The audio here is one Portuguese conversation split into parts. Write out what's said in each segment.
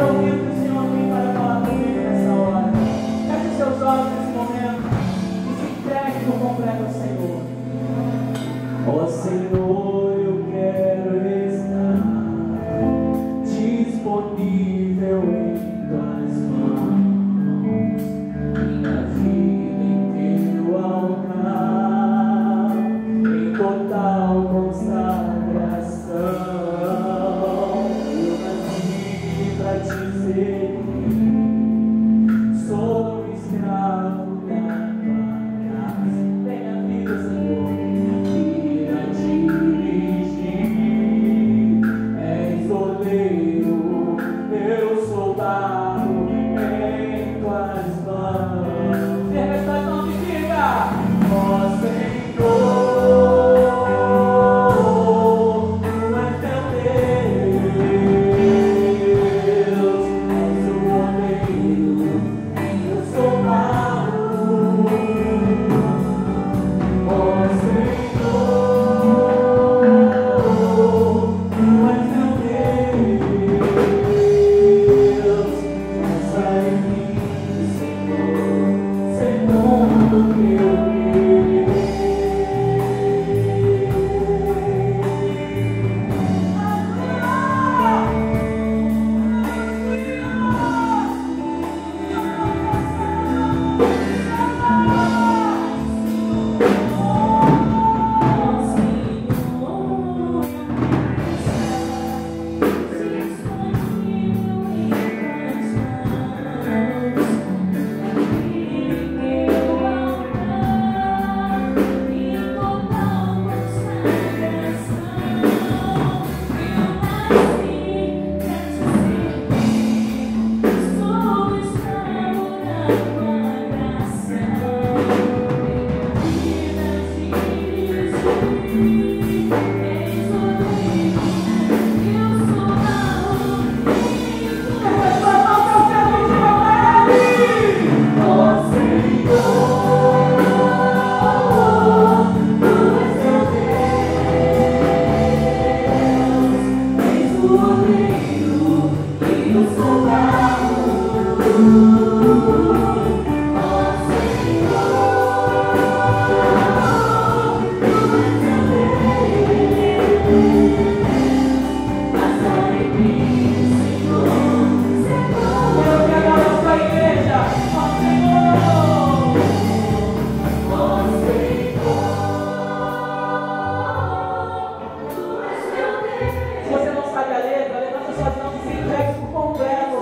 ouvido que o Senhor tem para falar comigo nessa hora. Feche os seus olhos nesse momento e se entregue por completo ao Senhor. Ó Senhor, eu quero estar disponível em tuas mãos, minha vida em teu altar, em total consagração. Eu nasci pra te servir, sou escravo da tua casa. Venha vida, Senhor, vida dirigir. És oleiro, eu sou barro em tuas mãos. Erga as tuas mãos e diga: ó Senhor, se você não sabe a letra, levanta suas mãos e se entregue por completo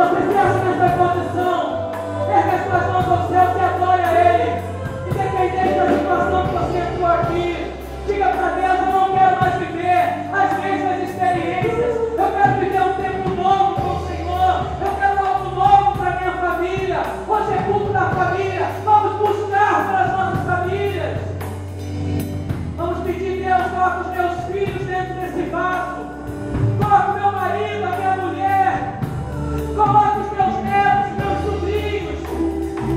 Você se acha nessa condição, ergue as suas mãos ao céu e adore a Ele. Independente da situação que você entrou aqui, diga para Deus: eu não quero mais viver as mesmas experiências. Eu quero viver um tempo novo com o Senhor. Eu quero algo novo para minha família. Hoje é culto da família. Vamos buscar para as nossas famílias. Vamos pedir: Deus, coloca os meus filhos dentro desse vaso. Coloca o meu marido, a minha mulher. Coloca os meus netos, meus sobrinhos.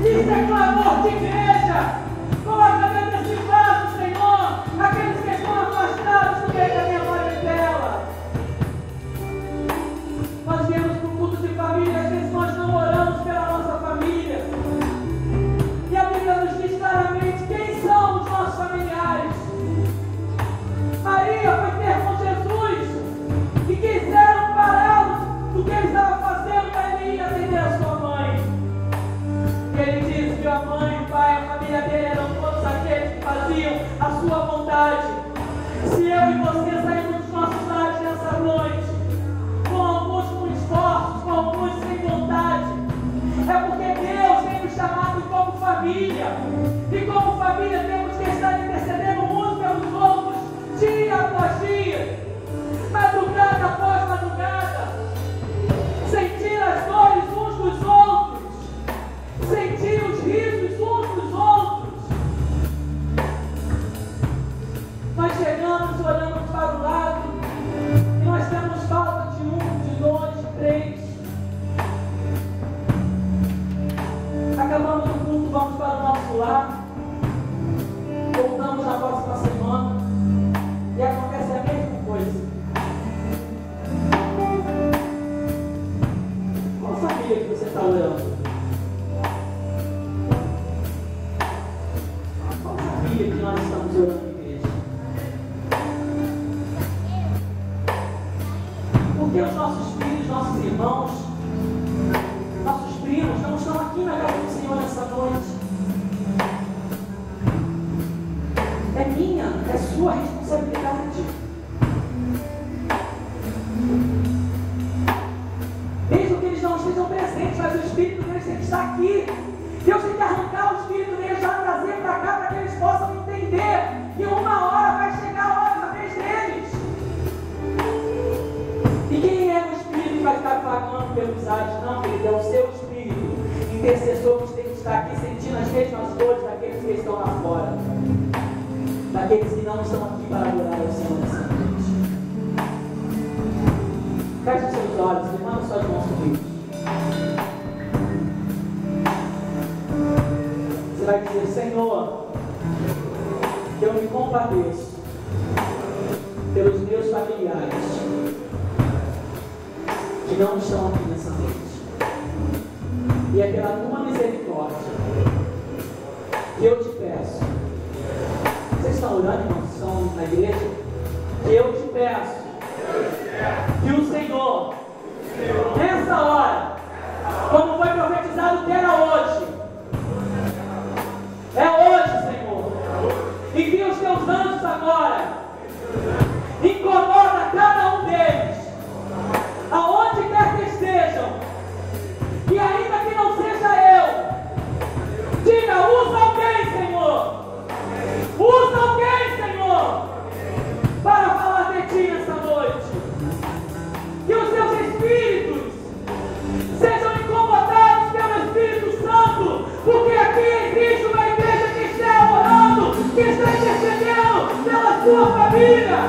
Isso é clamor de igreja. Coloca dentro desse vaso, Senhor, aqueles que estão afastados do meio da minha parentela. Nós viemos para o culto de família, às vezes nós não oramos pela nossa família. E a Bíblia nos diz claramente quem são os nossos familiares. Maria foi ter com Jesus e quiseram pará-lo do que ele estava fazendo para ele ir atender a sua mãe. E ele disse que a mãe, o pai, a família dele eram todos aqueles que faziam a sua vontade. Se eu e você saímos dos nossos lares nessa noite, com alguns com esforços, com alguns sem vontade, é porque Deus tem nos chamado como família. E como família temos que estar intercedendo uns pelos outros, dia após dia, madrugada após madrugada, sentir as dores uns dos outros, sentir os risos uns dos outros. Nós chegamos, olhamos para o lado e nós temos falta de um, de dois, de três. Acabamos o culto, vamos para o nosso lar, voltamos na próxima semana e acontece a mesma coisa. Qual família que você está orando? Qual família que nós estamos orando na igreja? Porque os nossos filhos, nossos irmãos, nossos primos não estão aqui na casa do Senhor nessa noite. É minha, é sua responsabilidade. Mesmo que eles não estejam presentes, mas o Espírito deles tem que estar aqui. Deus tem que arrancar o Espírito deles, já trazer para cá, para que eles possam entender que uma hora vai chegar a hora da vez deles. E quem é o Espírito que vai ficar pagando pelos atos? Não, querido, é o seu Espírito intercessor que tem que estar aqui sentindo as mesmas dores daqueles que estão lá fora, daqueles que não estão aqui para adorar o Senhor nessa noite. Feche os seus olhos, levanta suas mãos comigo. Você vai dizer: Senhor, eu me compadeço pelos meus familiares que não estão aqui nessa noite. E é pela tua misericórdia que eu te peço. Vocês estão orando, irmãos? Estão na igreja? Que eu te peço que o Senhor, nessa hora, como foi profetizado que era hoje, é hoje, Senhor, envia os teus anjos agora, incomoda cada um deles, aonde quer que estejam, e ainda que não seja eu, diga: usa alguém, Senhor. Usa alguém, Senhor, para falar de ti nessa noite. Que os teus espíritos sejam incomodados pelo Espírito Santo, porque aqui existe uma igreja que está orando, que está intercedendo pela sua família.